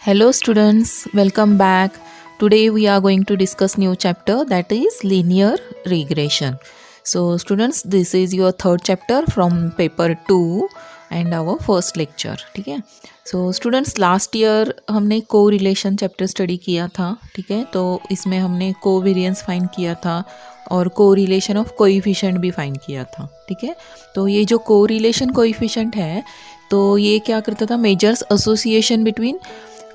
Hello students, welcome back. Today we are going to discuss new chapter, that is linear regression. So students, this is your third chapter from paper 2 and our first lecture. ठीक है. So students, last year हमने co-relation chapter study किया था. ठीक है. तो इसमें हमने covariance find किया था और कोरिलेशन ऑफ कोएफिशिएंट भी फाइंड किया था. ठीक है. तो ये जो कोरिलेशन कोएफिशिएंट है तो ये क्या करता था, measures association between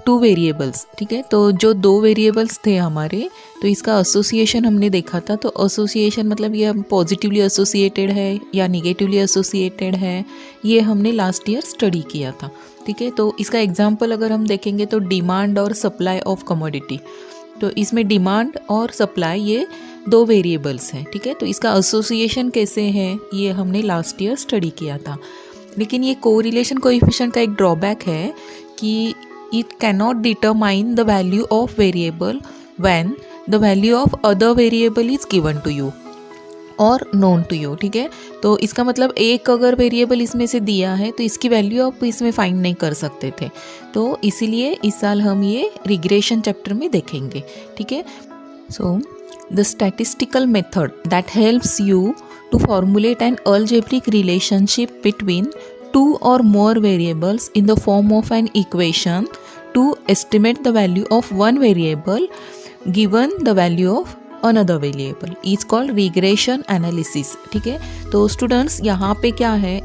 two variables. ठीक है. तो जो दो वेरिएबल्स थे हमारे, तो इसका एसोसिएशन हमने देखा था. तो एसोसिएशन मतलब ये पॉजिटिवली एसोसिएटेड है या निगेटिवली एसोसिएटेड है, ये हमने लास्ट ईयर स्टडी किया था. ठीक है. तो इसका एग्जांपल अगर हम देखेंगे तो डिमांड और सप्लाई ऑफ कमोडिटी. तो इसमें डिमांड और सप्लाई ये दो वेरिएबल्स हैं. ठीक है. तो इसका एसोसिएशन कैसे है ये हमने लास्ट ईयर स्टडी किया था. लेकिन ये कोरिलेशन कोएफिशिएंट का एक ड्रॉबैक है कि it cannot determine the value of variable when the value of other variable is given to you और known to you. ठीक है. तो इसका मतलब एक अगर वेरिएबल इसमें से दिया है तो इसकी वैल्यू आप इसमें फाइंड नहीं कर सकते थे. तो इसीलिए इस साल हम ये रिग्रेशन चैप्टर में देखेंगे. ठीक है. So the statistical method that helps you to formulate an algebraic relationship between two or more variables in the form of an equation to estimate the value of one variable given the value of another variable is called regression analysis. ठीक है. तो students यहाँ पे क्या है,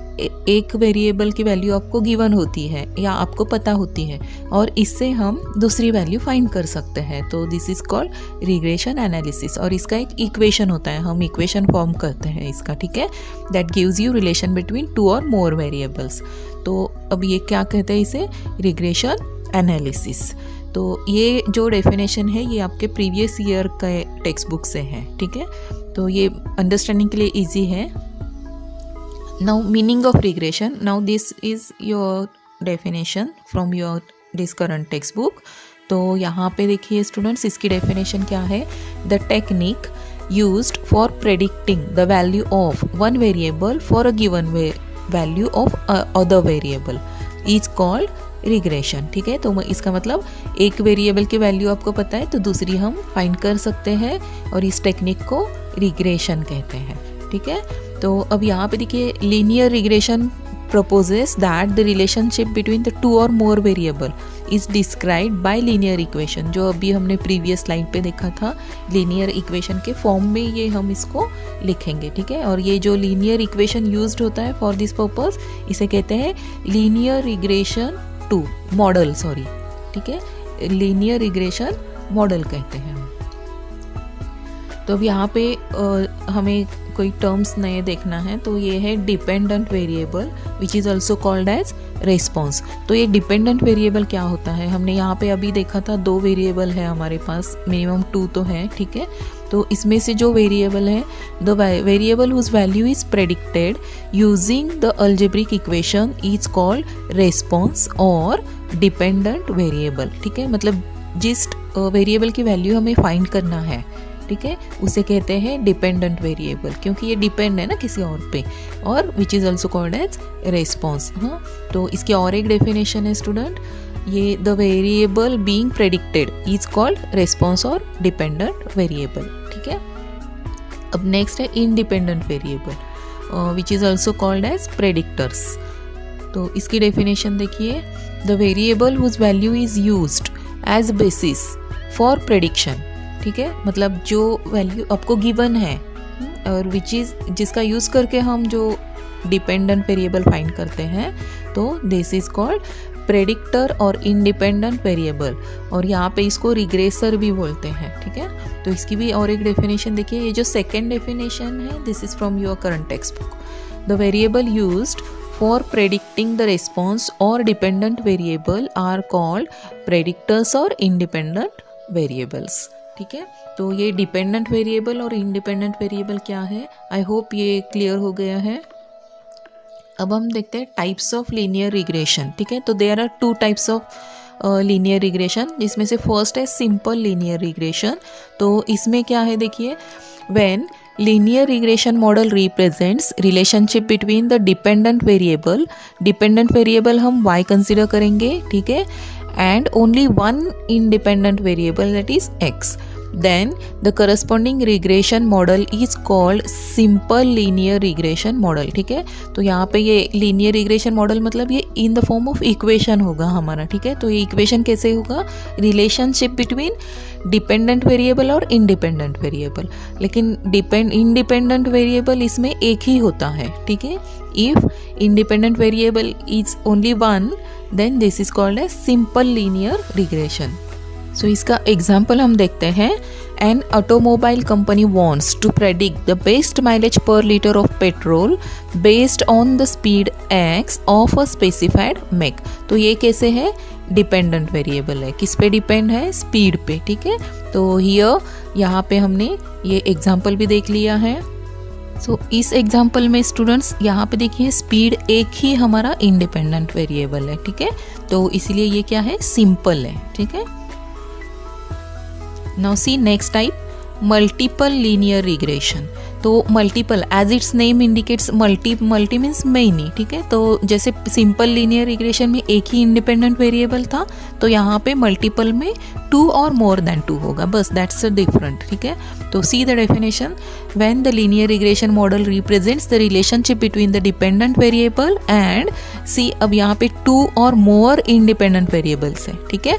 एक variable की value आपको गिवन होती है या आपको पता होती है और इससे हम दूसरी वैल्यू फाइंड कर सकते हैं. तो this is called regression analysis और इसका एक इक्वेशन होता है, हम इक्वेशन फॉर्म करते हैं इसका. ठीक है. That gives you relation between two और मोर वेरिएबल्स. तो अब ये क्या कहते हैं, इसे रिग्रेशन एनालिसिस. तो ये जो डेफिनेशन है ये आपके प्रीवियस ईयर के टेक्स्ट बुक से है. ठीक है. तो ये अंडरस्टैंडिंग के लिए इजी है. Now meaning of regression. Now this is your definition from your this current text book. तो यहाँ पे देखिए स्टूडेंट्स, इसकी डेफिनेशन क्या है. The technique used for predicting the value of one variable for a given value of other variable is called regression. ठीक है. तो इसका मतलब एक वेरिएबल की वैल्यू आपको पता है तो दूसरी हम फाइंड कर सकते हैं और इस टेक्निक को रिग्रेशन कहते हैं. ठीक है. तो अब यहाँ पे देखिए, linear regression proposes that the relationship between the two or more variable is described by linear equation. जो अभी हमने प्रीवियस स्लाइड पे देखा था, लीनियर इक्वेशन के फॉर्म में ये हम इसको लिखेंगे. ठीक है. और ये जो लीनियर इक्वेशन यूज्ड होता है फॉर दिस पर्पस, इसे कहते हैं linear regression to model. Sorry. ठीक है. लीनियर रिग्रेशन मॉडल कहते हैं. तो अब यहाँ पे हमें कोई टर्म्स नए देखना है. तो ये है dependent variable which is also called as response. तो ये डिपेंडेंट वेरिएबल क्या होता है, हमने यहाँ पे अभी देखा था दो वेरिएबल है हमारे पास, मिनिमम टू तो है. ठीक है. तो इसमें से जो वेरिएबल है, the variable whose value is predicted using the algebraic equation is called response और डिपेंडेंट वेरिएबल. ठीक है. मतलब जिस वेरिएबल की वैल्यू हमें फाइंड करना है, ठीक है, उसे कहते हैं डिपेंडेंट वेरिएबल, क्योंकि ये डिपेंड है ना किसी और पे, और which is also called as response. हाँ. तो इसकी और एक डेफिनेशन है स्टूडेंट, ये the variable being predicted is called response और डिपेंडेंट वेरिएबल. ठीक है. अब नेक्स्ट है independent variable which is also called as predictors. तो इसकी डेफिनेशन देखिए, the variable whose value is used as basis for prediction. ठीक है. मतलब जो वैल्यू आपको गिवन है और विच इज़ जिसका यूज़ करके हम जो डिपेंडेंट वेरिएबल फाइंड करते हैं, तो दिस इज कॉल्ड प्रेडिक्टर और इंडिपेंडेंट वेरिएबल. और यहाँ पे इसको रिग्रेसर भी बोलते हैं. ठीक है. तो इसकी भी और एक डेफिनेशन देखिए, ये जो सेकेंड डेफिनेशन है, this is from your current text book. The variable used for predicting the response और dependent variable are called predictors और इंडिपेंडेंट वेरिएबल्स. ठीक है. तो ये डिपेंडेंट वेरिएबल और इंडिपेंडेंट वेरिएबल क्या है, आई होप ये क्लियर हो गया है. अब हम देखते हैं टाइप्स ऑफ लीनियर रिग्रेशन. ठीक है. तो there are two types of linear regression, जिसमें से फर्स्ट है सिंपल लीनियर रिग्रेशन. तो इसमें क्या है देखिए, when linear regression model represents relationship between the dependent variable हम y कंसिडर करेंगे. ठीक है. and only one independent variable, that is x. Then the corresponding regression model is called simple linear regression model. ठीक है, तो यहाँ पे ये linear regression model मतलब ये in the form of equation होगा हमारा. ठीक है, तो ये equation कैसे होगा, relationship between डिपेंडेंट वेरिएबल और इंडिपेंडेंट वेरिएबल. लेकिन इंडिपेंडेंट वेरिएबल इसमें एक ही होता है. ठीक है, if independent variable is only one, then this is called a simple linear regression. So इसका एग्जाम्पल हम देखते हैं. An automobile company wants to predict the best mileage per litre of petrol based on the speed x of a specified make. तो ये कैसे है, dependent variable है. किस पे डिपेंड है, स्पीड पे. ठीक है, तो हियर यहाँ पे हमने ये एग्जाम्पल भी देख लिया है. सो इस एग्जाम्पल में स्टूडेंट्स यहाँ पे देखिए स्पीड एक ही हमारा इंडिपेंडेंट वेरिएबल है. ठीक है, तो इसीलिए ये क्या है, सिंपल है. ठीक है, now see next type, multiple linear regression. तो multiple as its name indicates, multi means many. ठीक है, तो जैसे सिंपल लीनियर रिग्रेशन में एक ही इंडिपेंडेंट वेरिएबल था, तो यहाँ पे मल्टीपल में 2 और मोर देन 2 होगा, बस दैट्स डिफरेंट. ठीक है, तो see the definition, when the linear regression model represents the relationship between the dependent variable and see, अब यहाँ पे 2 और मोर इंडिपेंडेंट वेरिएबल्स है. ठीक है,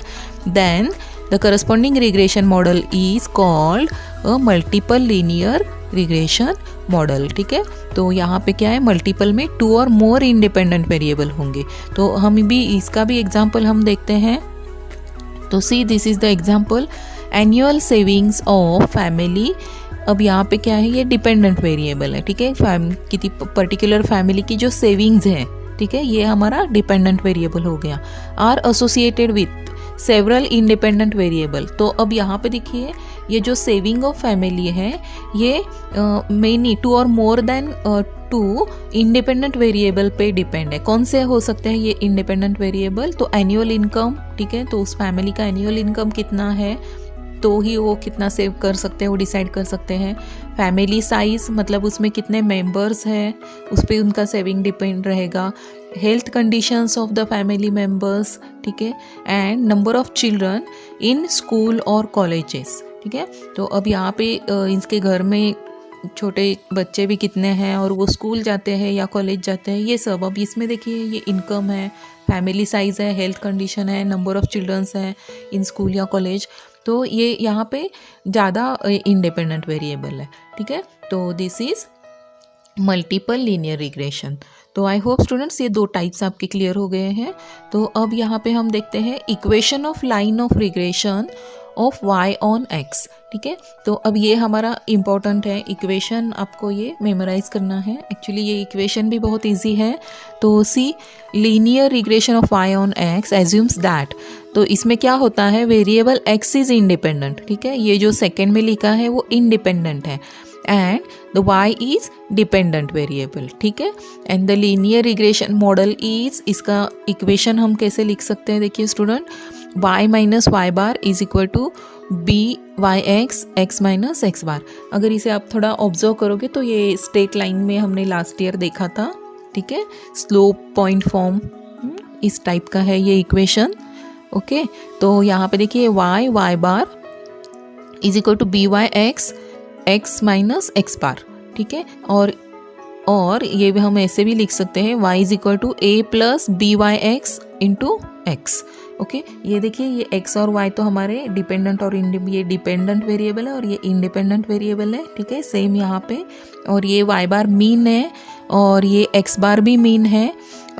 then the corresponding regression model is called a multiple linear regression model. ठीक है, तो यहाँ पे क्या है, मल्टीपल में 2 और मोर इंडिपेंडेंट वेरिएबल होंगे. तो हम भी इसका भी एग्जांपल हम देखते हैं. तो see this is the example, annual savings of family. अब यहाँ पे क्या है, ये डिपेंडेंट वेरिएबल है. ठीक है, किसी पर्टिकुलर फैमिली की जो सेविंग्स है, ठीक है, ये हमारा डिपेंडेंट वेरिएबल हो गया. Are associated with several independent variable. तो अब यहाँ पे देखिए ये जो सेविंग ऑफ फैमिली है, ये मेनी 2 और मोर देन 2 इंडिपेंडेंट वेरिएबल पे डिपेंड है. कौन से हो सकते हैं ये इंडिपेंडेंट वेरिएबल, तो एनुअल इनकम. ठीक है, तो उस फैमिली का एनुअल इनकम कितना है, तो ही वो कितना सेव कर सकते हैं वो डिसाइड कर सकते हैं. फैमिली साइज मतलब उसमें कितने मेंबर्स हैं, उस पर उनका सेविंग डिपेंड रहेगा. Health conditions of the family members. ठीक है, and number of children in school और कॉलेजेस. ठीक है, तो अब यहाँ पे इसके घर में छोटे बच्चे भी कितने हैं और वो स्कूल जाते हैं या कॉलेज जाते हैं, ये सब. अब इसमें देखिए ये इनकम है, फैमिली साइज है, हेल्थ कंडीशन है, नंबर ऑफ चिल्ड्रंस हैं इन स्कूल या कॉलेज. तो ये यहाँ पे ज़्यादा इंडिपेंडेंट वेरिएबल है. ठीक है, तो this is multiple linear regression. तो आई होप स्टूडेंट्स ये 2 टाइप्स आपके क्लियर हो गए हैं. तो अब यहाँ पे हम देखते हैं equation of line of regression of y on x. ठीक है, तो अब ये हमारा इम्पॉर्टेंट है इक्वेशन, आपको ये मेमोराइज करना है. एक्चुअली ये इक्वेशन भी बहुत इजी है. तो see linear regression of y on x assumes that, तो इसमें क्या होता है, वेरिएबल x इज इंडिपेंडेंट. ठीक है, ये जो सेकेंड में लिखा है वो इंडिपेंडेंट है and the y is dependent variable. ठीक है, and the linear regression model is, इसका इक्वेशन हम कैसे लिख सकते हैं, देखिए student, y minus y bar is equal to b y x x minus x bar. अगर इसे आप थोड़ा ऑब्जर्व करोगे तो ये स्ट्रेट लाइन में हमने लास्ट ईयर देखा था. ठीक है, स्लोप पॉइंट फॉर्म इस टाइप का है ये इक्वेशन. ओके, तो यहाँ पे देखिए y y bar is equal to b y x x minus x bar. ठीक है, और ये भी हम ऐसे भी लिख सकते हैं, y is equal to a plus b y x into x. Okay, ये देखिए ये x और y तो हमारे डिपेंडेंट और ये डिपेंडेंट वेरिएबल है और ये इंडिपेंडेंट वेरिएबल है. ठीक है, सेम यहाँ पे, और ये y बार मीन है और ये x बार भी मीन है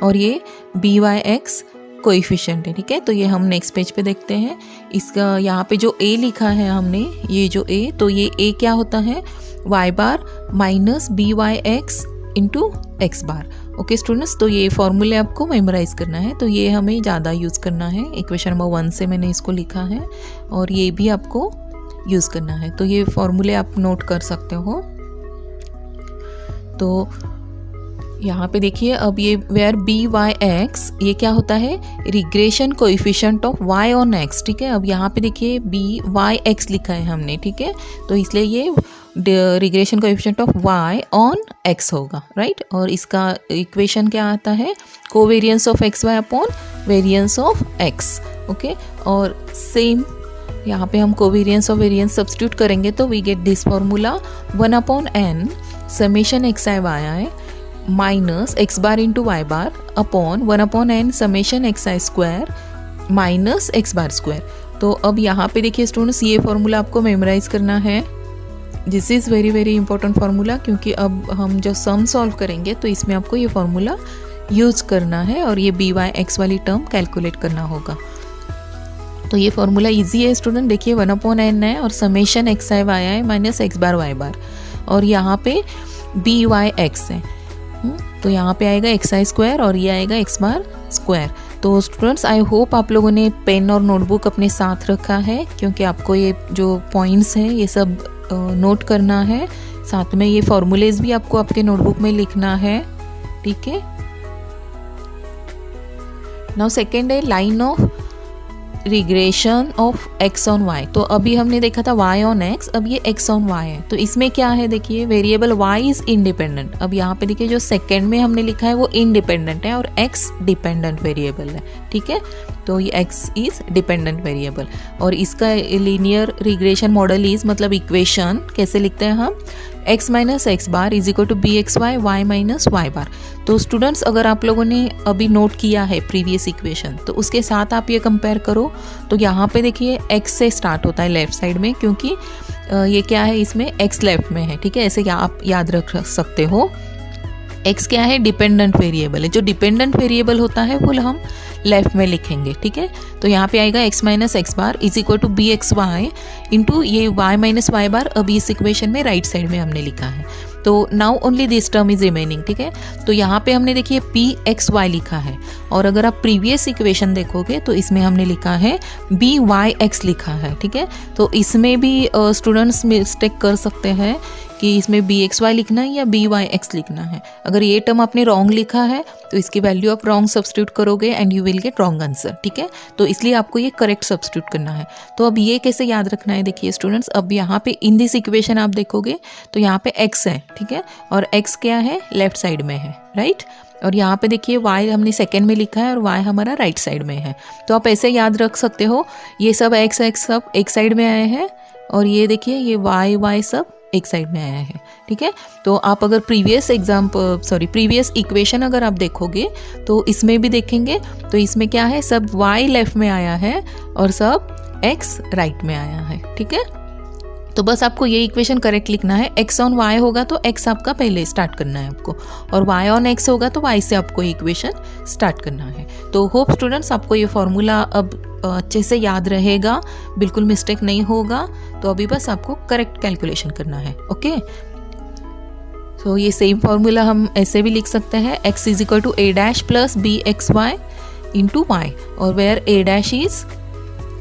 और ये बी वाई एक्स कोएफिशिएंट है. ठीक है, तो ये हम नेक्स्ट पेज पे देखते हैं. इसका यहाँ पे जो a लिखा है हमने, ये जो a, तो ये a क्या होता है, y bar minus b y x into x bar. Okay students, तो ये फॉर्मूले आपको मेमोराइज करना है, तो ये हमें ज़्यादा यूज़ करना है. इक्वेशन नंबर 1 से मैंने इसको लिखा है और ये भी आपको यूज़ करना है. तो ये फॉर्मूले आप नोट कर सकते हो. तो यहाँ पे देखिए अब ये वेयर बी वाई एक्स, ये क्या होता है, regression coefficient of y on x. ठीक है, अब यहाँ पे देखिए बी वाई एक्स लिखा है हमने. ठीक है, तो इसलिए ये regression coefficient of y on x होगा, राइट. और इसका इक्वेशन क्या आता है, covariance of x y upon variance of x. Okay. और सेम यहाँ पे हम कोवेरियंस और वेरियंस सब्स्टिट्यूट करेंगे तो we get this formula 1/n summation x i y i minus x bar into y bar upon 1/n summation x i square minus x bar square. तो अब यहाँ पे देखिए स्टूडेंट्स, ये फॉर्मूला आपको मेमोराइज करना है। This is very very important formula, क्योंकि अब हम जो सम सॉल्व करेंगे तो इसमें आपको ये फार्मूला यूज़ करना है और ये बी वाई एक्स वाली टर्म कैलकुलेट करना होगा। तो ये फार्मूला इजी है स्टूडेंट, देखिए 1/n है और summation x i y i minus x bar y बार, और यहाँ पे बी वाई एक्स है, तो यहाँ पे आएगा एक्स आई स्क्वायर और ये आएगा एक्स बार स्क्वायर। तो स्टूडेंट्स आई होप आप लोगों ने पेन और नोटबुक अपने साथ रखा है, क्योंकि आपको ये जो पॉइंट्स हैं ये सब नोट करना है। साथ में ये फॉर्मूलेज भी आपको आपके नोटबुक में लिखना है, ठीक है। नाउ सेकेंड है line of regression of x on y. तो अभी हमने देखा था वाई ऑन एक्स, अब ये एक्स ऑन वाई है। तो इसमें क्या है, देखिए वेरिएबल वाई इज इंडिपेंडेंट। अब यहाँ पे देखिए जो सेकेंड में हमने लिखा है वो इंडिपेंडेंट है और एक्स डिपेंडेंट वेरिएबल है, ठीक है। तो ये एक्स इज डिपेंडेंट वेरिएबल और इसका लीनियर रिग्रेशन मॉडल इज, मतलब इक्वेशन कैसे लिखते हैं हम, x minus x bar is equal to b x y y minus y bar. तो स्टूडेंट्स अगर आप लोगों ने अभी नोट किया है प्रीवियस इक्वेशन, तो उसके साथ आप ये कंपेयर करो। तो यहाँ पे देखिए x से स्टार्ट होता है लेफ्ट साइड में, क्योंकि ये क्या है, इसमें x लेफ्ट में है, ठीक है। ऐसे आप याद रख सकते हो। x क्या है, डिपेंडेंट वेरिएबल है। जो डिपेंडेंट वेरिएबल होता है वो हम लेफ्ट में लिखेंगे, ठीक है। तो यहाँ पे आएगा x minus x bar is equal to b x y into ये y माइनस वाई बार। अभी इस इक्वेशन में राइट साइड में हमने लिखा है। तो now only this term is remaining, ठीक है। तो यहाँ पे हमने देखिए पी एक्स वाई लिखा है, और अगर आप प्रीवियस इक्वेशन देखोगे तो इसमें हमने लिखा है बी वाई एक्स लिखा है, ठीक है। तो इसमें भी स्टूडेंट्स मिस्टेक कर सकते हैं कि इसमें बी एक्स वाई लिखना है या बी वाई एक्स लिखना है। अगर ये टर्म आपने रॉन्ग लिखा है तो इसकी वैल्यू आप रॉन्ग सब्स्टिट्यूट करोगे and you will get wrong answer, ठीक है। तो इसलिए आपको ये करेक्ट सब्स्टिट्यूट करना है। तो अब ये कैसे याद रखना है, देखिए स्टूडेंट्स, अब यहाँ पे इन दिस इक्वेशन आप देखोगे तो यहाँ पे x है, ठीक है, और x क्या है, लेफ्ट साइड में है, राइट। और यहाँ पे देखिए y हमने सेकेंड में लिखा है और y हमारा राइट साइड में है। तो आप ऐसे याद रख सकते हो, ये सब x सब एक साइड में आए हैं और ये देखिए ये y सब एक साइड में आया है, ठीक है। तो आप अगर प्रीवियस इक्वेशन अगर आप देखोगे तो इसमें भी देखेंगे तो इसमें क्या है, सब y लेफ्ट में आया है और सब x राइट में आया है, ठीक है। तो बस आपको ये इक्वेशन करेक्ट लिखना है। x ऑन y होगा तो x आपका पहले स्टार्ट करना है आपको, और y ऑन x होगा तो y से आपको इक्वेशन स्टार्ट करना है। तो होप स्टूडेंट्स आपको ये फॉर्मूला अब अच्छे से याद रहेगा, बिल्कुल मिस्टेक नहीं होगा। तो अभी बस आपको करेक्ट कैलकुलेशन करना है, ओके। तो ये सेम फॉर्मूला हम ऐसे भी लिख सकते हैं, x is equal to a dash plus b x y into y, और where a dash is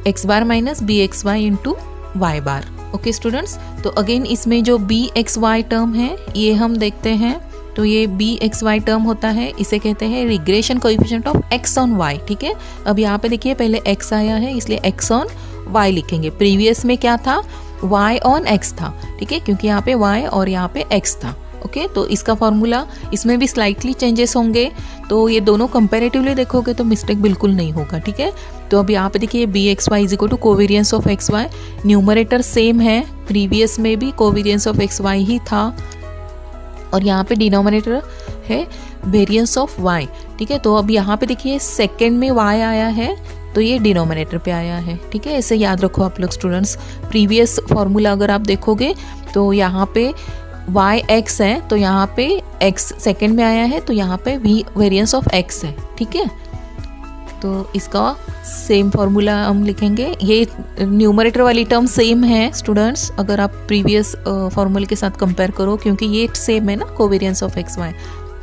x bar minus b x y into y bar, okay students. तो अगेन इसमें जो बी एक्स वाई टर्म है ये हम देखते हैं। तो ये बी एक्स वाई टर्म होता है, इसे कहते हैं regression coefficient of x on y, ठीक है। अब यहाँ पे देखिए पहले x आया है इसलिए x ऑन y लिखेंगे। प्रीवियस में क्या था, y ऑन x था, ठीक है, क्योंकि यहाँ पे y और यहाँ पे x था, ओके। तो इसका फॉर्मूला इसमें भी स्लाइटली चेंजेस होंगे, तो ये दोनों कंपैरेटिवली देखोगे तो मिस्टेक बिल्कुल नहीं होगा, ठीक है। तो अब यहाँ पे देखिए b x y is equal to covariance of x y, numerator same है, प्रीवियस में भी कोवेरियंस ऑफ एक्स वाई ही था, और यहाँ पे डिनोमिनेटर है वेरियंस ऑफ y, ठीक है। तो अब यहाँ पे देखिए सेकेंड में y आया है तो ये डिनोमिनेटर पे आया है, ठीक है। ऐसे याद रखो आप लोग स्टूडेंट्स। प्रीवियस फॉर्मूला अगर आप देखोगे तो यहाँ पे y x है तो यहाँ पे x सेकेंड में आया है तो यहाँ पे v वेरियंस ऑफ x है, ठीक है। तो इसका सेम फॉर्मूला हम लिखेंगे। ये न्यूमरेटर वाली टर्म सेम है स्टूडेंट्स, अगर आप प्रीवियस फॉर्मूले के साथ कंपेयर करो, क्योंकि ये सेम है ना कोवेरियंस ऑफ एक्स वाई,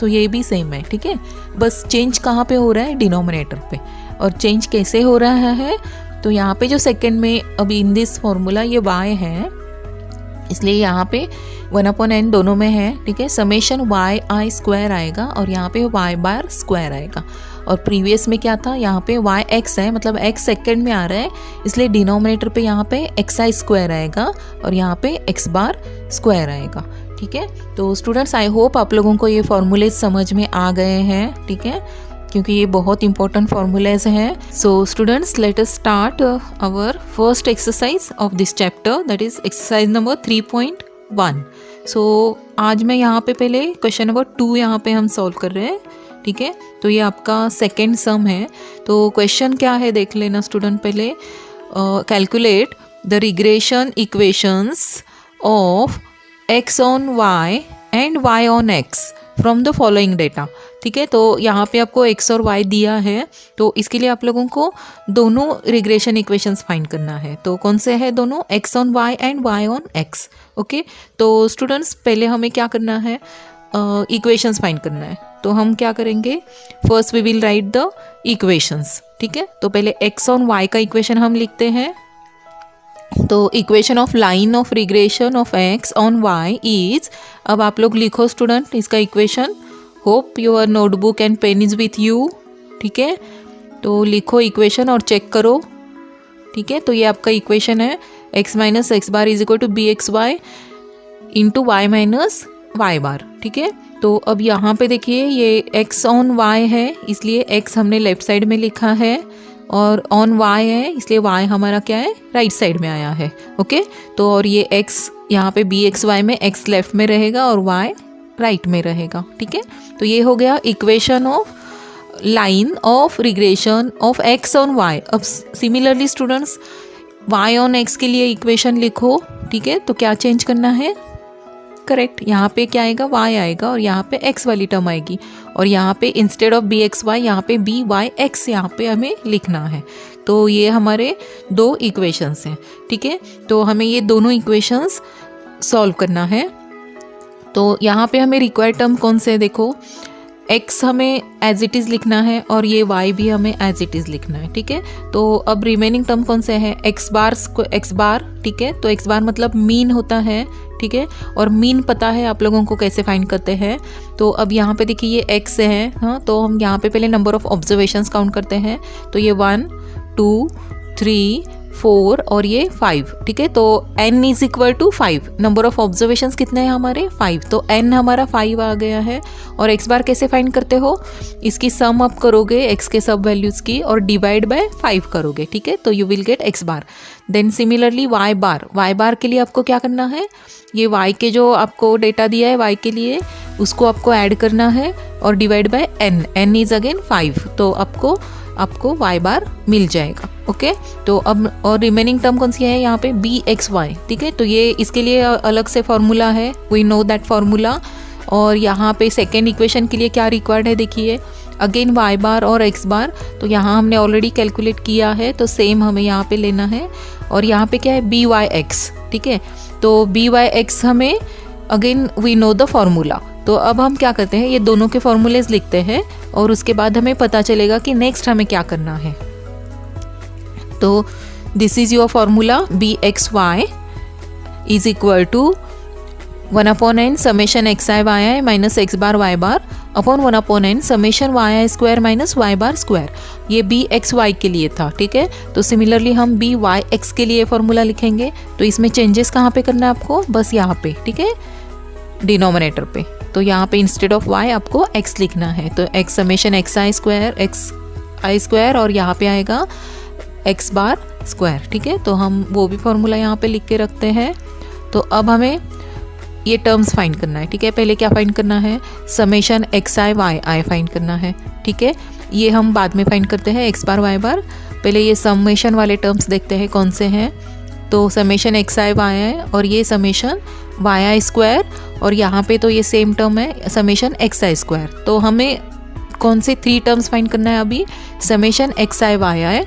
तो ये भी सेम है, ठीक है। बस चेंज कहाँ पे हो रहा है, डिनोमिनेटर पे। और चेंज कैसे हो रहा है, तो यहाँ पे जो सेकेंड में अभी इन दिस फॉर्मूला ये y है, इसलिए यहाँ पे 1/n दोनों में है, ठीक है। समेशन वाई आई स्क्वायर आएगा और यहाँ पे वाई बार स्क्वायर आएगा। और प्रीवियस में क्या था, यहाँ पे वाई एक्स है, मतलब एक्स सेकेंड में आ रहा है, इसलिए डिनोमिनेटर पे यहाँ पे एक्स आई स्क्वायर आएगा और यहाँ पे एक्स बार स्क्वायर आएगा, ठीक है। तो स्टूडेंट्स आई होप आप लोगों को ये फॉर्मूले समझ में आ गए हैं, ठीक है। क्योंकि ये बहुत इंपॉर्टेंट फॉर्मूलाज हैं. So students, let us start our first exercise of this chapter, that is exercise number 3.1. सो आज मैं यहाँ पे पहले क्वेश्चन नंबर 2 यहाँ पे हम सॉल्व कर रहे हैं. ठीक है, तो ये आपका सेकेंड सम है. तो क्वेश्चन क्या है देख लेना स्टूडेंट. पहले calculate the regression equations of x on y and y on x from the following data. ठीक है, तो यहाँ पे आपको x और y दिया है, तो इसके लिए आप लोगों को दोनों रिग्रेशन इक्वेशंस फाइंड करना है. तो कौन से है दोनों, x on y and y on x. Okay, तो स्टूडेंट्स पहले हमें क्या करना है, इक्वेशंस फाइंड करना है. तो हम क्या करेंगे, first we will write the equations. ठीक है, तो पहले x ऑन y का इक्वेशन हम लिखते हैं. तो equation of line of regression of x on y is, अब आप लोग लिखो स्टूडेंट इसका equation. Hope your notebook and pen is with you. ठीक है, तो लिखो इक्वेशन और चेक करो. ठीक है, तो ये आपका इक्वेशन है, x minus x bar is equal to b x y into y minus y bar. ठीक है, तो अब यहाँ पे देखिए ये x ऑन y है, इसलिए x हमने लेफ्ट साइड में लिखा है, और ऑन y है इसलिए y हमारा क्या है, राइट साइड में आया है. ओके, तो और ये x यहाँ पे बी एक्स वाई में x लेफ्ट में रहेगा और y राइट में रहेगा. ठीक है, तो ये हो गया equation of line of regression of x on y. अब similarly students y on x के लिए इक्वेशन लिखो. ठीक है, तो क्या चेंज करना है, करेक्ट, यहाँ पे क्या आएगा, y आएगा और यहाँ पे x वाली टर्म आएगी, और यहाँ पे instead of b x y यहाँ पे बी वाई एक्स यहाँ पे हमें लिखना है. तो ये हमारे दो इक्वेशंस हैं. ठीक है, तो हमें ये दोनों इक्वेशंस सॉल्व करना है. तो यहाँ पे हमें रिक्वायर्ड टर्म कौन से है, देखो x हमें एज इट इज़ लिखना है और ये y भी हमें एज इट इज़ लिखना है. ठीक है, तो अब रिमेनिंग टर्म कौन से है, x बार. ठीक है, तो x बार मतलब मीन होता है. ठीक है, और मीन पता है आप लोगों को कैसे फाइंड करते हैं. तो अब यहाँ पे देखिए ये x है, हाँ, तो हम यहाँ पे पहले नंबर ऑफ ऑब्जर्वेशंस काउंट करते हैं. तो ये 1 2 3 4 और ये 5. ठीक है, तो n is equal to 5. Number of observations कितने हैं हमारे, 5. तो n हमारा 5 आ गया है. और x बार कैसे फाइंड करते हो, इसकी सम अप करोगे x के सब वैल्यूज़ की और डिवाइड बाय 5 करोगे. ठीक है, तो you will get x bar. Then similarly y bar के लिए आपको क्या करना है, ये y के जो आपको डेटा दिया है y के लिए उसको आपको ऐड करना है और divide by n is again 5. तो आपको y बार मिल जाएगा. ओके, तो अब और रिमेनिंग टर्म कौन सी है यहाँ पे, बी एक्स वाई. ठीक है, तो ये इसके लिए अलग से फॉर्मूला है, वी नो दैट फॉर्मूला. और यहाँ पे सेकेंड इक्वेशन के लिए क्या रिक्वायर्ड है, देखिए अगेन y बार और x बार. तो यहाँ हमने ऑलरेडी कैलकुलेट किया है, तो सेम हमें यहाँ पे लेना है. और यहाँ पे क्या है, बी वाई एक्स. ठीक है, तो बी वाई एक्स हमें again we know the formula. तो अब हम क्या करते हैं, ये दोनों के फॉर्मूलेज लिखते हैं और उसके बाद हमें पता चलेगा कि नेक्स्ट हमें क्या करना है. तो this is your formula, b x y is equal to 1/n summation x i y i minus x bar y bar upon 1/n summation y i square minus y bar square. ये b x y के लिए था. ठीक है, तो similarly हम B y x के लिए फॉर्मूला लिखेंगे. तो इसमें चेंजेस कहाँ पे करना है आपको, बस यहाँ पे. ठीक है, डिनोमिनेटर पे. तो यहाँ पे इंस्टेड ऑफ y आपको x लिखना है. तो x summation x i square और यहाँ पे आएगा x बार स्क्वायर. ठीक है, तो हम वो भी फॉर्मूला यहाँ पे लिख के रखते हैं. तो अब हमें ये टर्म्स फाइंड करना है. ठीक है, पहले क्या फाइंड करना है, summation x i y i find करना है. ठीक है, ये हम बाद में फाइंड करते हैं x बार y बार. पहले ये समेशन वाले टर्म्स देखते हैं कौन से हैं. तो समेशन एक्स आई वाई आई और ये समेशन वाई आई स्क्वायर, और यहाँ पे तो ये सेम टर्म है समेशन एक्स आई स्क्वायर. तो हमें कौन से 3 टर्म्स फाइंड करना है अभी, समेशन एक्स आई वाई आई,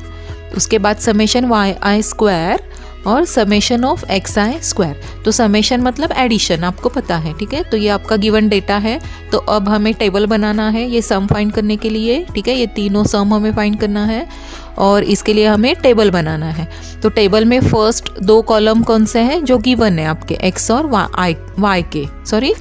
उसके बाद समेशन वाई आई स्क्वायर और summation of x i square. तो समेशन मतलब एडिशन, आपको पता है. ठीक है, तो ये आपका गिवन डेटा है. तो अब हमें टेबल बनाना है ये सम फाइंड करने के लिए. ठीक है, ये तीनों सम हमें फाइंड करना है और इसके लिए हमें टेबल बनाना है. तो टेबल में फर्स्ट 2 कॉलम कौन से हैं, जो गिवन है आपके एक्स और वाई के. सॉरी,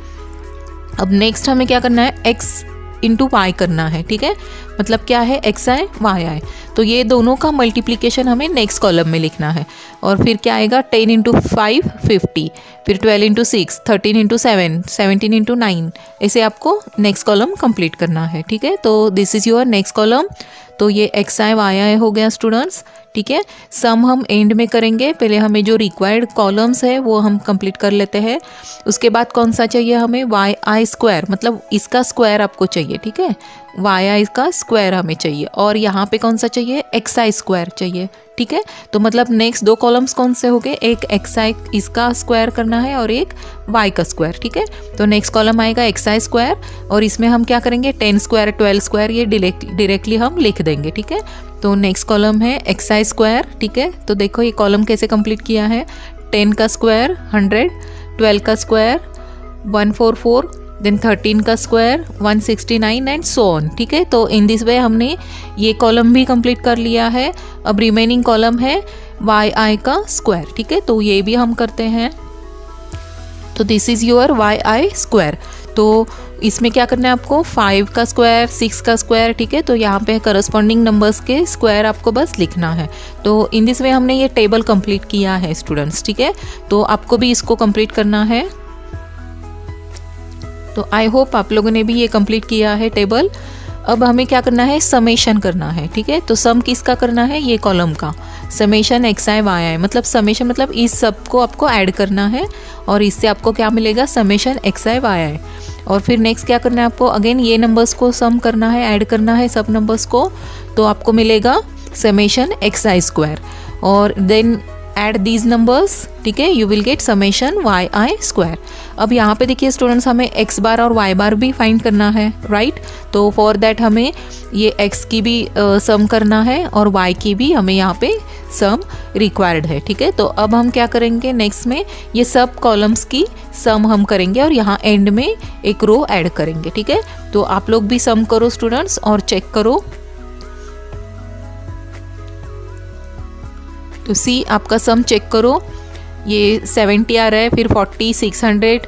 अब नेक्स्ट हमें क्या करना है, एक्स इंटू वाई करना है, ठीक है। मतलब क्या है, एक्स आई वाई आई, तो ये दोनों का मल्टीप्लिकेशन हमें नेक्स्ट कॉलम में लिखना है। और फिर क्या आएगा, 10 इंटू 5 50, फिर 12 इंटू 6 13 इंटू 7 17 इंटू 9, ऐसे आपको नेक्स्ट कॉलम कंप्लीट करना है, ठीक है। तो this is your next column. तो ये एक्स आई वाई आई हो गया स्टूडेंट्स, ठीक है। सम हम एंड में करेंगे, पहले हमें जो रिक्वायर्ड कॉलम्स है वो हम कंप्लीट कर लेते हैं। उसके बाद कौन सा चाहिए हमें, वाई आई स्क्वायर, मतलब इसका स्क्वायर आपको चाहिए, ठीक है। वाई आई का स्क्वायर हमें चाहिए, और यहाँ पे कौन सा चाहिए, एक्स आई स्क्वायर चाहिए, ठीक है। तो मतलब नेक्स्ट दो कॉलम्स कौन से हो गए, एक एक्स आई इसका स्क्वायर करना है और एक वाई का स्क्वायर, ठीक है। तो नेक्स्ट कॉलम आएगा एक्स आई स्क्वायर, और इसमें हम क्या करेंगे, 10 स्क्वायर 12 स्क्वायर ये डायरेक्टली हम लिख देंगे, ठीक है। तो नेक्स्ट कॉलम है एक्स आई स्क्वायर, ठीक है। तो देखो ये कॉलम कैसे कंप्लीट किया है, 10 का स्क्वायर 100, 12 का स्क्वायर 144, देन 13 का स्क्वायर 169 एंड सो ऑन, ठीक है। तो इन दिस वे हमने ये कॉलम भी कंप्लीट कर लिया है। अब रिमेनिंग कॉलम है वाई आई का स्क्वायर, ठीक है। तो ये भी हम करते हैं। तो this is your y i square. तो इसमें क्या करना है आपको, 5 का स्क्वायर 6 का स्क्वायर, ठीक है। तो यहाँ पे करस्पॉन्डिंग नंबर्स के स्क्वायर आपको बस लिखना है। तो इन दिस वे हमने ये टेबल कंप्लीट किया है स्टूडेंट्स, ठीक है। तो आपको भी इसको कंप्लीट करना है। तो आई होप आप लोगों ने भी ये कंप्लीट किया है टेबल। अब हमें क्या करना है, समेशन करना है, ठीक है। तो सम किसका करना है, ये कॉलम का समेशन एक्स आई वाई आई, मतलब समेशन मतलब इस सब को आपको ऐड करना है, और इससे आपको क्या मिलेगा, समेशन एक्स आई वाई आई। और फिर नेक्स्ट क्या करना है आपको, अगेन ये नंबर्स को सम करना है, ऐड करना है सब नंबर्स को, तो आपको मिलेगा समेशन एक्स आई स्क्वायर, और देन ऐड दीज नंबर्स, ठीक है, you will get summation y i square. अब यहाँ पे देखिए स्टूडेंट्स, हमें एक्स बार और वाई बार भी फाइंड करना है, राइट। तो फॉर दैट हमें ये एक्स की भी सम करना है, और वाई की भी हमें यहाँ पे सम रिक्वायर्ड है, ठीक है। तो अब हम क्या करेंगे, नेक्स्ट में ये सब कॉलम्स की सम हम करेंगे, और यहाँ एंड में एक रो ऐड करेंगे, ठीक है। तो आप लोग भी सम करो स्टूडेंट्स और चेक करो। तो सी आपका सम चेक करो, ये 70 आ रहा है, फिर 40 600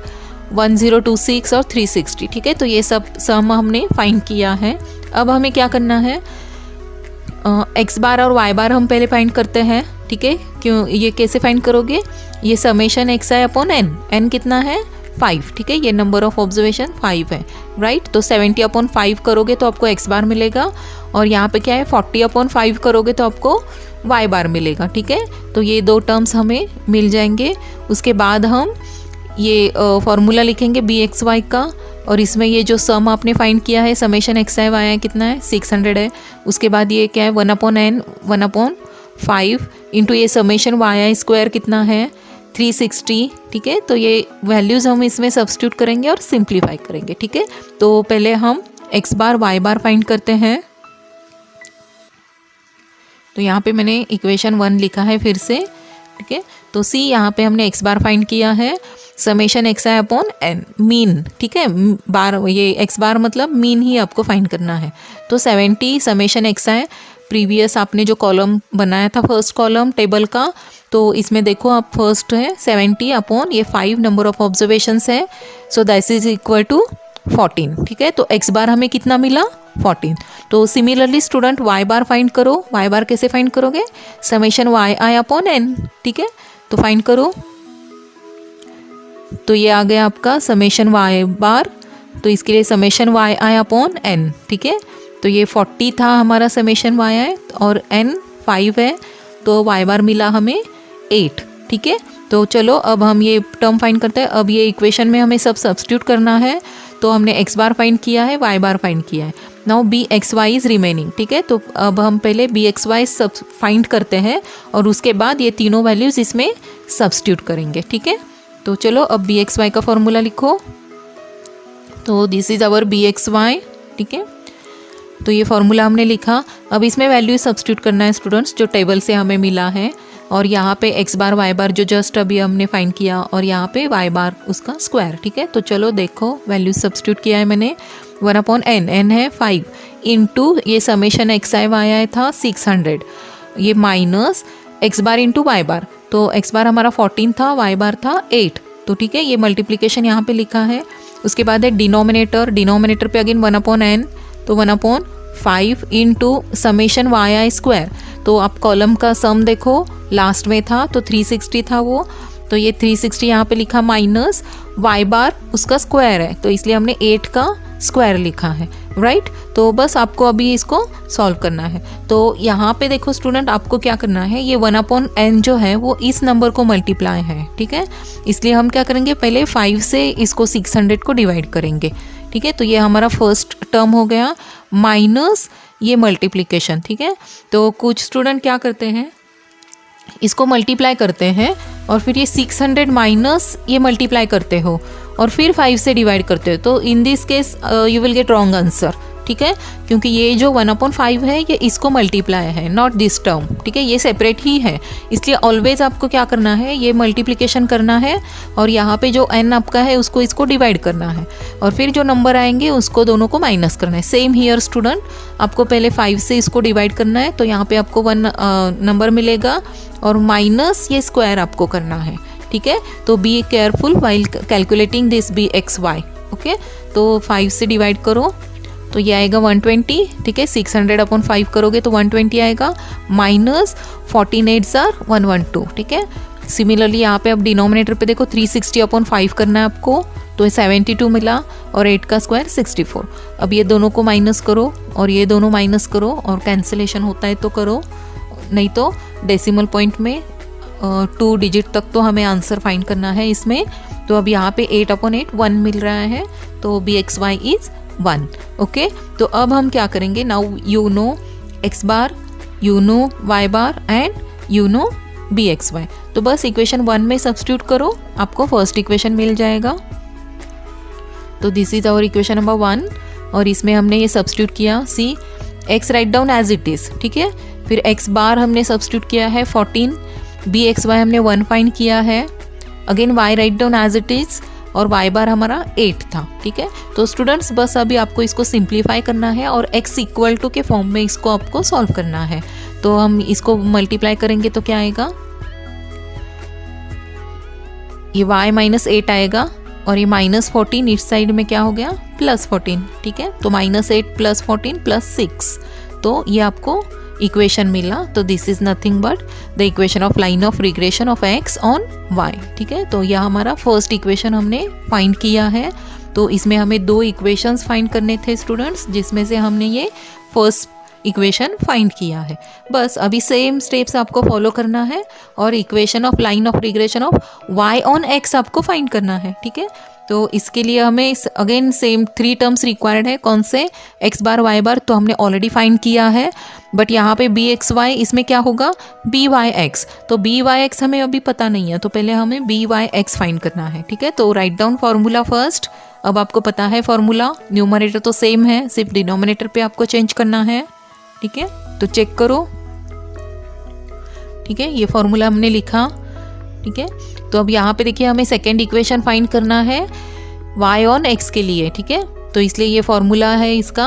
1026 और 360, ठीक है। तो ये सब सम हमने फाइंड किया है। अब हमें क्या करना है, एक्स बार और वाई बार हम पहले फाइंड करते हैं, ठीक है। क्यों, ये कैसे फाइंड करोगे, ये समेशन एक्स आई अपॉन एन, एन कितना है 5, ठीक है। ये नंबर ऑफ ऑब्जर्वेशन 5 है, राइट। तो 70 अपॉन 5 करोगे तो आपको एक्स बार मिलेगा, और यहाँ पे क्या है 40 अपॉन 5 करोगे तो आपको वाई बार मिलेगा, ठीक है। तो ये दो टर्म्स हमें मिल जाएंगे। उसके बाद हम ये फॉर्मूला लिखेंगे बी एक्स वाई का, और इसमें ये जो सम आपने फाइंड किया है समेशन एक्स आई वाई आई कितना है 600 है। उसके बाद ये क्या है 1 अपॉन एन 1 अपॉन 5 इंटू ये समेशन वाई आई स्क्वायर कितना है 360, ठीक है। तो ये वैल्यूज़ हम इसमें सब्स्टिट्यूट करेंगे और सिंप्लीफाई करेंगे, ठीक है। तो पहले हम एक्स बार वाई बार फाइंड करते हैं। तो यहाँ पे मैंने इक्वेशन 1 लिखा है फिर से, ठीक है। तो सी यहाँ पे हमने एक्स बार फाइंड किया है समेशन एक्स आई अपॉन एन, मीन, ठीक है। बार, ये एक्स बार मतलब मीन ही आपको फाइंड करना है। तो 70 समेशन एक्स आई, प्रीवियस आपने जो कॉलम बनाया था फर्स्ट कॉलम टेबल का, तो इसमें देखो आप फर्स्ट है 70 अपॉन ये 5 नंबर ऑफ ऑब्जर्वेशंस है, so that is equal to 14, ठीक है। तो एक्स बार हमें कितना मिला 14। तो सिमिलरली स्टूडेंट वाई बार फाइंड करो। वाई बार कैसे फाइंड करोगे, समेशन वाई आई अपॉन एन, ठीक है। तो फाइंड करो, तो ये आ गया आपका समेशन वाई बार, तो इसके लिए समेशन वाई आई अपॉन एन, ठीक है। तो ये 40 था हमारा समेशन वाई आई, और एन 5 है, तो वाई बार मिला हमें 8, ठीक है। तो चलो अब हम ये टर्म फाइंड करते हैं। अब ये इक्वेशन में हमें सब सब्स्टिट्यूट करना है। तो हमने एक्स बार फाइंड किया है, वाई बार फाइंड किया है, now b x y is remaining, ठीक है। तो अब हम पहले बी एक्स वाई सब फाइंड करते हैं, और उसके बाद ये तीनों वैल्यूज़ इसमें सब्स्टिट्यूट करेंगे, ठीक है। तो चलो अब बी एक्स वाई का फॉर्मूला लिखो। तो this is our b x y, ठीक है। तो ये फॉर्मूला हमने लिखा। अब इसमें वैल्यू सब्स्टिट्यूट करना है स्टूडेंट्स जो टेबल से हमें मिला है, और यहाँ पे एक्स बार वाई बार जो जस्ट अभी हमने फाइंड किया, और यहाँ पे वाई बार उसका स्क्वायर, ठीक है। तो चलो देखो वैल्यू सब्स्टिट्यूट किया है मैंने, 1 अपॉन एन, एन है 5 इंटू ये समेशन एक्स आई वाई आई था 600, ये minus x bar into y bar. तो एक्स बार हमारा 14 था, वाई बार था 8, तो ठीक है। ये मल्टीप्लिकेशन यहाँ पे लिखा है, उसके बाद है डिनोमिनेटर पे अगेन 1/n, तो 1/5 इंटू समेशन y स्क्वायर। तो आप कॉलम का सम देखो, लास्ट में था तो 360 था वो, तो ये 360 यहाँ पे लिखा माइनस y बार उसका स्क्वायर है, तो इसलिए हमने 8 का स्क्वायर लिखा है, राइट। तो बस आपको अभी इसको सॉल्व करना है। तो यहाँ पे देखो स्टूडेंट, आपको क्या करना है, ये 1/n जो है वो इस नंबर को मल्टीप्लाई है, ठीक है। इसलिए हम क्या करेंगे, पहले 5 से इसको 600 को डिवाइड करेंगे, ठीक है। तो ये हमारा फर्स्ट टर्म हो गया, माइनस ये मल्टीप्लिकेशन, ठीक है। तो कुछ स्टूडेंट क्या करते हैं, इसको मल्टीप्लाई करते हैं और फिर ये 600 माइनस ये मल्टीप्लाई करते हो और फिर 5 से डिवाइड करते हो, तो in this case you will get wrong answer, ठीक है। क्योंकि ये जो 1/5 है ये इसको मल्टीप्लाई है, नॉट दिस टर्म, ठीक है, ये सेपरेट ही है। इसलिए ऑलवेज आपको क्या करना है, ये मल्टीप्लिकेशन करना है और यहाँ पे जो n आपका है उसको इसको डिवाइड करना है और फिर जो नंबर आएंगे उसको दोनों को माइनस करना है। सेम हियर स्टूडेंट, आपको पहले 5 से इसको डिवाइड करना है, तो यहाँ पे आपको 1 नंबर मिलेगा और माइनस ये स्क्वायर आपको करना है, ठीक है। तो be careful while calculating this bxy, okay. तो 5 से डिवाइड करो तो ये आएगा 120, ठीक है। 600/5 करोगे तो 120 आएगा, माइनस 14 8s are 112, ठीक है। सिमिलरली यहाँ पे अब डिनोमिनेटर पे देखो 360/5 करना है आपको, तो 72 मिला और 8 का स्क्वायर 64। अब ये दोनों को माइनस करो और ये दोनों माइनस करो और कैंसिलेशन होता है तो करो, नहीं तो डेसिमल पॉइंट में 2 डिजिट तक तो हमें आंसर फाइंड करना है इसमें। तो अब यहाँ पे 8/8 1 मिल रहा है, तो bxy इज 1, ओके। तो अब हम क्या करेंगे, now you know x bar, you know y bar and you know bxy। तो बस इक्वेशन 1 में सब्स्टिट्यूट करो, आपको फर्स्ट इक्वेशन मिल जाएगा। तो this is our equation number 1 और इसमें हमने ये सब्स्टिट्यूट किया, see x write down as it is, ठीक है। फिर x बार हमने सब्स्टिट्यूट किया है 14, bxy हमने 1 फाइंड किया है, again y write down as it is और y बार हमारा 8 था, ठीक है। तो स्टूडेंट्स बस अभी आपको इसको सिंप्लीफाई करना है और x इक्वल टू के फॉर्म में इसको आपको सॉल्व करना है। तो हम इसको मल्टीप्लाई करेंगे तो क्या आएगा, ये y माइनस 8 आएगा और ये माइनस 14 इस साइड में क्या हो गया, प्लस 14, ठीक है। तो -8 + 14 + 6, तो ये आपको इक्वेशन मिला। तो this is nothing but the equation of line of regression of x on y, ठीक है। तो यह हमारा फर्स्ट इक्वेशन हमने फाइंड किया है। तो इसमें हमें 2 इक्वेशंस फाइंड करने थे स्टूडेंट्स, जिसमें से हमने ये फर्स्ट इक्वेशन फाइंड किया है। बस अभी सेम स्टेप्स आपको फॉलो करना है और equation of line of regression of y on x आपको फाइंड करना है, ठीक है। तो इसके लिए हमें अगेन सेम 3 टर्म्स रिक्वायर्ड है, कौन से, x बार y बार तो हमने ऑलरेडी फाइंड किया है, बट यहाँ पे bxy इसमें क्या होगा, byx। तो byx हमें अभी पता नहीं है, तो पहले हमें byx फाइंड करना है, ठीक है। तो राइट डाउन फॉर्मूला फर्स्ट। अब आपको पता है फॉर्मूला, न्यूमरेटर तो सेम है, सिर्फ डिनोमिनेटर पे आपको चेंज करना है, ठीक है। तो चेक करो, ठीक है, ये फॉर्मूला हमने लिखा, ठीक है। तो अब यहाँ पे देखिए हमें सेकेंड इक्वेशन फाइंड करना है y ऑन x के लिए, ठीक है। तो इसलिए ये फॉर्मूला है इसका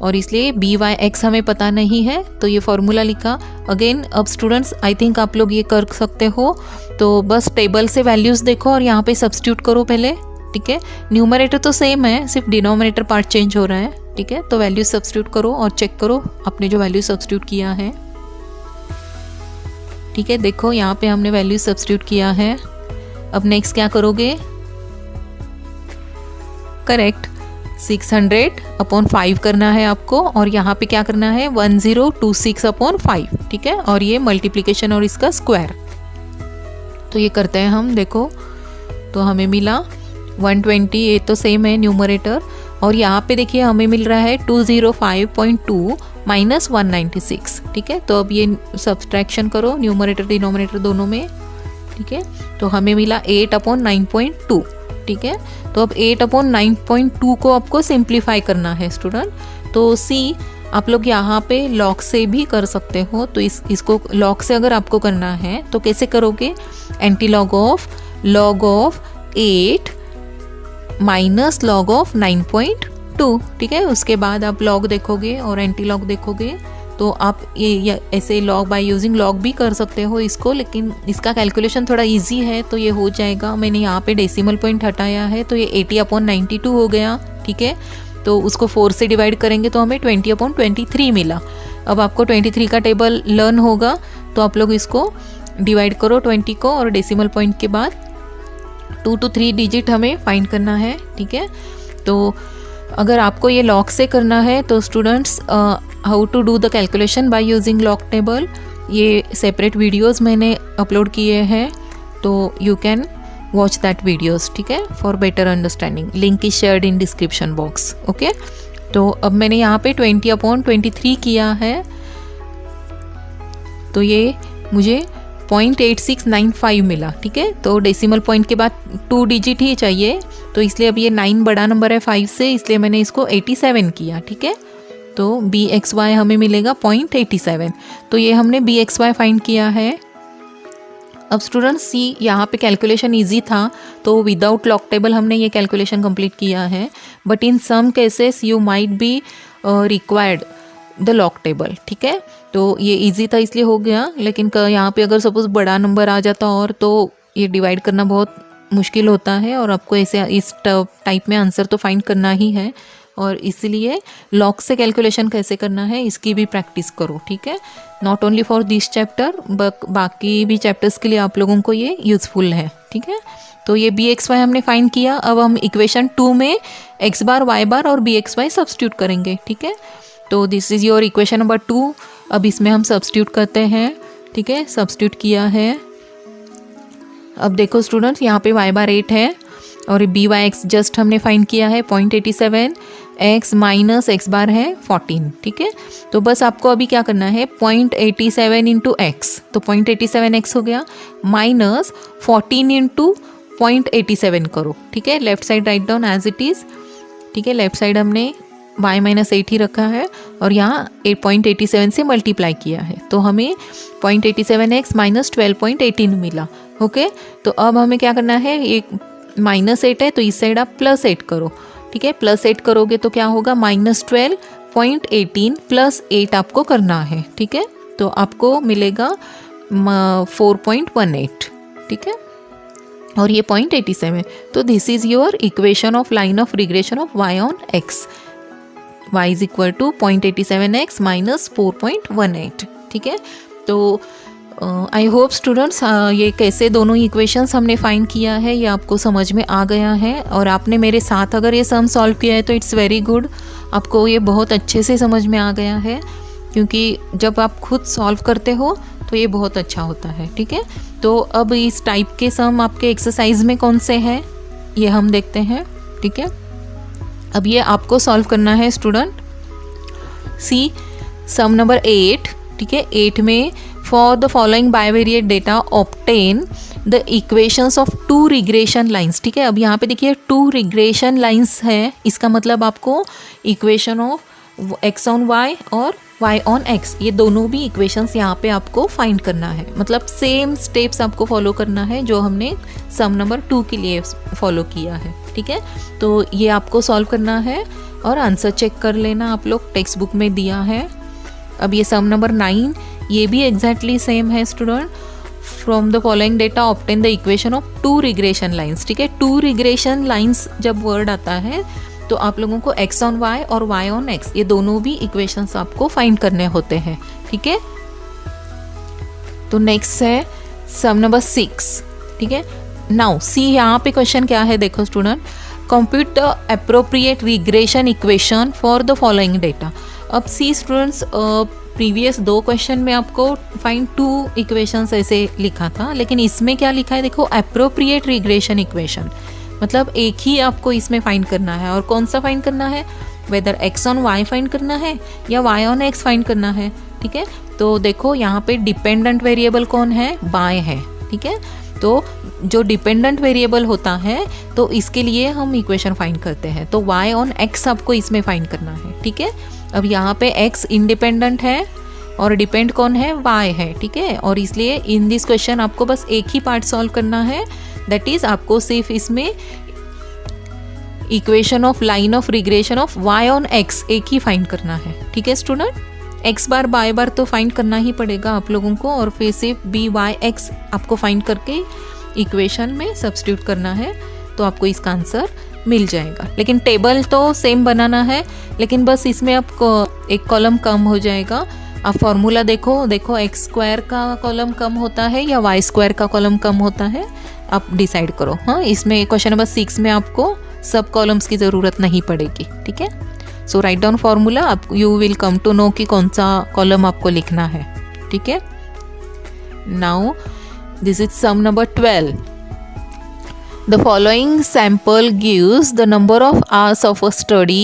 और इसलिए byx हमें पता नहीं है, तो ये फॉर्मूला लिखा। अगेन अब स्टूडेंट्स आई थिंक आप लोग ये कर सकते हो, तो बस टेबल से वैल्यूज़ देखो और यहाँ पे सब्स्टिट्यूट करो पहले, ठीक है। न्यूमरेटर तो सेम है, सिर्फ डिनोमिनेटर पार्ट चेंज हो रहा है, ठीक है। तो वैल्यू सब्स्टिट्यूट करो और चेक करो आपने जो वैल्यू सब्स्टिट्यूट किया है, ठीक है। देखो यहाँ पे हमने वैल्यू सब्स्टिट्यूट किया है। अब नेक्स्ट क्या करोगे, करेक्ट 600/5 करना है आपको और यहाँ पे क्या करना है 1026/5, ठीक है। और ये मल्टीप्लिकेशन और इसका स्क्वायर, तो ये करते हैं हम, देखो तो हमें मिला 120, ये तो सेम है न्यूमरेटर, और यहाँ पे देखिए हमें मिल रहा है 205.2 - 196, ठीक है। तो अब ये सब्सट्रैक्शन करो न्यूमरेटर डिनोमिनेटर दोनों में, ठीक है। तो हमें मिला 8/9.2, ठीक है। तो अब 8/9.2 को आपको सिंप्लीफाई करना है स्टूडेंट। तो सी आप लोग यहाँ पे लॉग से भी कर सकते हो, तो इसको लॉग से अगर आपको करना है तो कैसे करोगे, anti log of 8 - log of 9.2, ठीक है। उसके बाद आप लॉग देखोगे और एंटी लॉग देखोगे, तो तो आप ये ऐसे लॉग बाय यूजिंग लॉग भी कर सकते हो इसको, लेकिन इसका कैलकुलेशन थोड़ा इजी है तो ये हो जाएगा। मैंने यहाँ पे डेसिमल पॉइंट हटाया है तो ये 80/92 हो गया, ठीक है। तो उसको 4 से डिवाइड करेंगे तो हमें 20/23 मिला। अब आपको 23 का टेबल लर्न होगा तो आप लोग इसको डिवाइड करो 20 को, और डेसिमल पॉइंट के बाद 2 to 3 डिजिट हमें फाइंड करना है, ठीक है। तो अगर आपको ये लॉग से करना है तो students how to do the calculation by using log table, ये सेपरेट वीडियोस मैंने अपलोड किए हैं, तो you can watch that videos, ठीक है, for better understanding. Link is shared in description box, okay. तो अब मैंने यहाँ पे 20/23 किया है, तो ये मुझे 0.8695 मिला, ठीक है। तो डेसिमल पॉइंट के बाद 2 डिजिट ही चाहिए, तो इसलिए अब ये 9 बड़ा नंबर है 5 से, इसलिए मैंने इसको 87 किया, ठीक है। तो BXY हमें मिलेगा 0.87। तो ये हमने BXY फाइंड किया है। अब स्टूडेंट्स सी यहाँ पे कैलकुलेशन इजी था, तो विदाउट लॉग टेबल हमने ये कैलकुलेशन कंप्लीट किया है, but in some cases you might be required the log table, ठीक है। तो ये इजी था इसलिए हो गया, लेकिन यहाँ पे अगर सपोज बड़ा नंबर आ जाता और तो ये डिवाइड करना बहुत मुश्किल होता है, और आपको ऐसे इस टाइप में आंसर तो फाइंड करना ही है, और इसलिए लॉग से कैलकुलेशन कैसे करना है इसकी भी प्रैक्टिस करो, ठीक है। Not only for this chapter but बाकी भी चैप्टर्स के लिए आप लोगों को ये यूज़फुल है, ठीक है। तो ये BXY हमने फाइंड किया। अब हम इक्वेशन 2 में x बार y बार और BXY सब्स्टिट्यूट करेंगे, ठीक है। तो this is your equation number 2। अब इसमें हम सब्स्टिट्यूट करते हैं, ठीक है। सब्स्टिट्यूट किया है। अब देखो स्टूडेंट्स यहाँ पे y बार 8 है और BYX जस्ट हमने फाइंड किया है 0.87, x माइनस x बार है 14, ठीक है। तो बस आपको अभी क्या करना है 0.87 इंटू x, तो 0.87x हो गया, माइनस 14 इंटू 0.87 करो, ठीक है। Left side write down as it is, ठीक है। लेफ्ट साइड हमने y-8 ही रखा है और यहाँ 8.87 से मल्टीप्लाई किया है, तो हमें 0.87x माइनस 12.18 मिला, ओके। तो अब हमें क्या करना है, एक -8 है तो इस साइड आप +8 करो, ठीक है। +8 करोगे तो क्या होगा -12.18 + 8 आपको करना है, ठीक है। तो आपको मिलेगा 4.18, ठीक है, और ये 0.87। तो this is your equation of line of regression of y on x, y is equal to 0.87x minus 4.18, ठीक है। तो आई होप स्टूडेंट्स ये कैसे दोनों इक्वेशंस हमने फाइंड किया है ये आपको समझ में आ गया है, और आपने मेरे साथ अगर ये सम सॉल्व किया है तो इट्स वेरी गुड, आपको ये बहुत अच्छे से समझ में आ गया है, क्योंकि जब आप खुद सॉल्व करते हो तो ये बहुत अच्छा होता है, ठीक है। तो अब इस टाइप के सम आपके एक्सरसाइज में कौन से हैं ये हम देखते हैं, ठीक है। अब ये आपको सॉल्व करना है स्टूडेंट। सी सम नंबर 8, ठीक है। 8 में for the following bivariate data obtain the equations of 2 regression lines, ठीक है। अब यहाँ पे देखिए 2 रिग्रेशन लाइंस है, इसका मतलब आपको equation of x on y और y ऑन x, ये दोनों भी इक्वेशंस यहाँ पे आपको फाइंड करना है, मतलब सेम स्टेप्स आपको फॉलो करना है जो हमने सम नंबर 2 के लिए फॉलो किया है, ठीक है। तो ये आपको सॉल्व करना है और आंसर चेक कर लेना, आप लोग टेक्स्ट बुक में दिया है। अब ये सम नंबर 9, ये भी एग्जैक्टली सेम है student. From the following data obtain the equation of 2 regression lines, ठीक है। 2 रिग्रेशन लाइंस जब वर्ड आता है तो आप लोगों को x ऑन y और y ऑन x, ये दोनों भी इक्वेशंस आपको फाइंड करने होते हैं, ठीक है। तो नेक्स्ट है सम नंबर 6, ठीक है। नाउ सी यहाँ पे क्वेश्चन क्या है देखो student, compute the appropriate regression equation for the following data. अब सी स्टूडेंट्स प्रीवियस 2 क्वेश्चन में आपको फाइंड 2 इक्वेशंस ऐसे लिखा था, लेकिन इसमें क्या लिखा है देखो, अप्रोप्रिएट रिग्रेशन इक्वेशन, मतलब एक ही आपको इसमें फाइंड करना है, और कौन सा फाइंड करना है, whether x on y find करना है या y ऑन x फाइंड करना है, ठीक है। तो देखो यहाँ पे डिपेंडेंट वेरिएबल कौन है, y है, ठीक है। तो जो डिपेंडेंट वेरिएबल होता है तो इसके लिए हम इक्वेशन फाइंड करते हैं, तो y ऑन x आपको इसमें फाइंड करना है, ठीक है। अब यहाँ पे x इंडिपेंडेंट है और डिपेंड कौन है, y है, ठीक है। और इसलिए इन दिस क्वेश्चन आपको बस एक ही पार्ट सॉल्व करना है, दैट इज आपको सिर्फ इसमें equation of line of regression of y on x एक ही फाइंड करना है, ठीक है स्टूडेंट। एक्स बार बाय बार तो फाइंड करना ही पड़ेगा आप लोगों को, और फिर सिर्फ बी वाई एक्स आपको फाइंड करके इक्वेशन में सब्स्टिट्यूट करना है, तो आपको इसका आंसर मिल जाएगा। लेकिन टेबल तो सेम बनाना है, लेकिन बस इसमें आपको एक कॉलम कम हो जाएगा। आप फॉर्मूला देखो एक्स स्क्वायर का कॉलम कम होता है या वाई स्क्वायर का कॉलम कम होता है, आप डिसाइड करो। हाँ, इसमें क्वेश्चन नंबर 6 में आपको सब कॉलम्स की ज़रूरत नहीं पड़ेगी, ठीक है। सो राइट डाउन फॉर्मूला, आप you will come to know कि कौन सा कॉलम आपको लिखना है, ठीक है। Now this is sum number 12। The following sample gives the number of hours of a study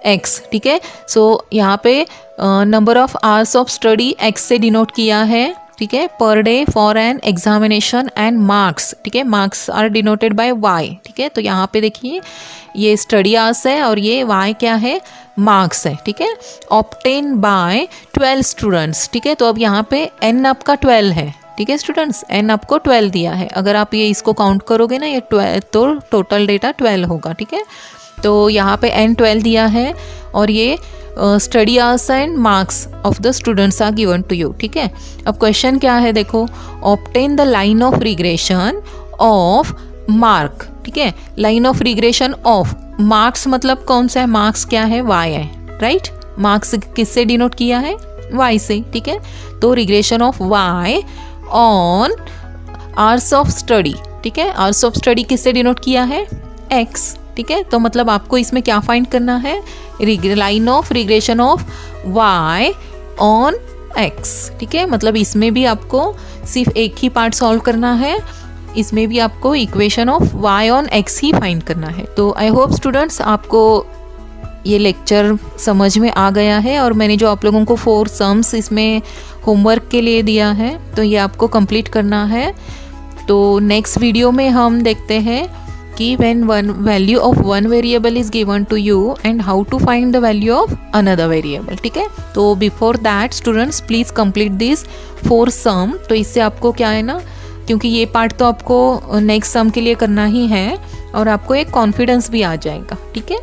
x, ठीक है। सो यहाँ पे number of hours of study x से डिनोट किया है, ठीक है, per day for an examination and marks, ठीक है, marks are denoted by y, ठीक है। तो यहाँ पे देखिए ये स्टडी आवर्स है और ये y क्या है, मार्क्स है, ठीक है। ऑब्टेन बाय 12 स्टूडेंट्स, ठीक है। तो अब यहाँ पे n आपका 12 है, ठीक है स्टूडेंट्स, n आपको 12 दिया है। अगर आप ये इसको काउंट करोगे ना, ये 12 तो टोटल डेटा 12 होगा, ठीक है। तो यहाँ पे n 12 दिया है और ये study hours and marks of the students are given to you, ठीक है। अब क्वेश्चन क्या है देखो, obtain the line of regression of mark, ठीक है। Line of regression of marks मतलब कौन सा है, मार्क्स क्या है, y है, राइट। मार्क्स किससे डिनोट किया है, y से, ठीक है। तो regression of y on hours of study, ठीक है। आवर्स ऑफ स्टडी किससे डिनोट किया है, x, ठीक है। तो मतलब आपको इसमें क्या फाइंड करना है, line of regression of y on x, ठीक है। मतलब इसमें भी आपको सिर्फ एक ही पार्ट सॉल्व करना है, इसमें भी आपको equation of y on x he find करना है। तो आई होप स्टूडेंट्स आपको ये लेक्चर समझ में आ गया है, और मैंने जो आप लोगों को 4 सम्स इसमें होमवर्क के लिए दिया है, तो ये आपको कंप्लीट करना है। तो नेक्स्ट वीडियो में हम देखते हैं कि when one value of one variable is given to you and how to find the value of another variable, ठीक है। तो before that students please complete this 4 sum. तो इससे आपको क्या है ना, क्योंकि ये पार्ट तो आपको नेक्स्ट सम के लिए करना ही है, और आपको एक कॉन्फिडेंस भी आ जाएगा, ठीक है।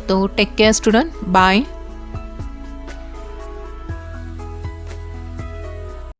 तो टेक केयर स्टूडेंट, बाय।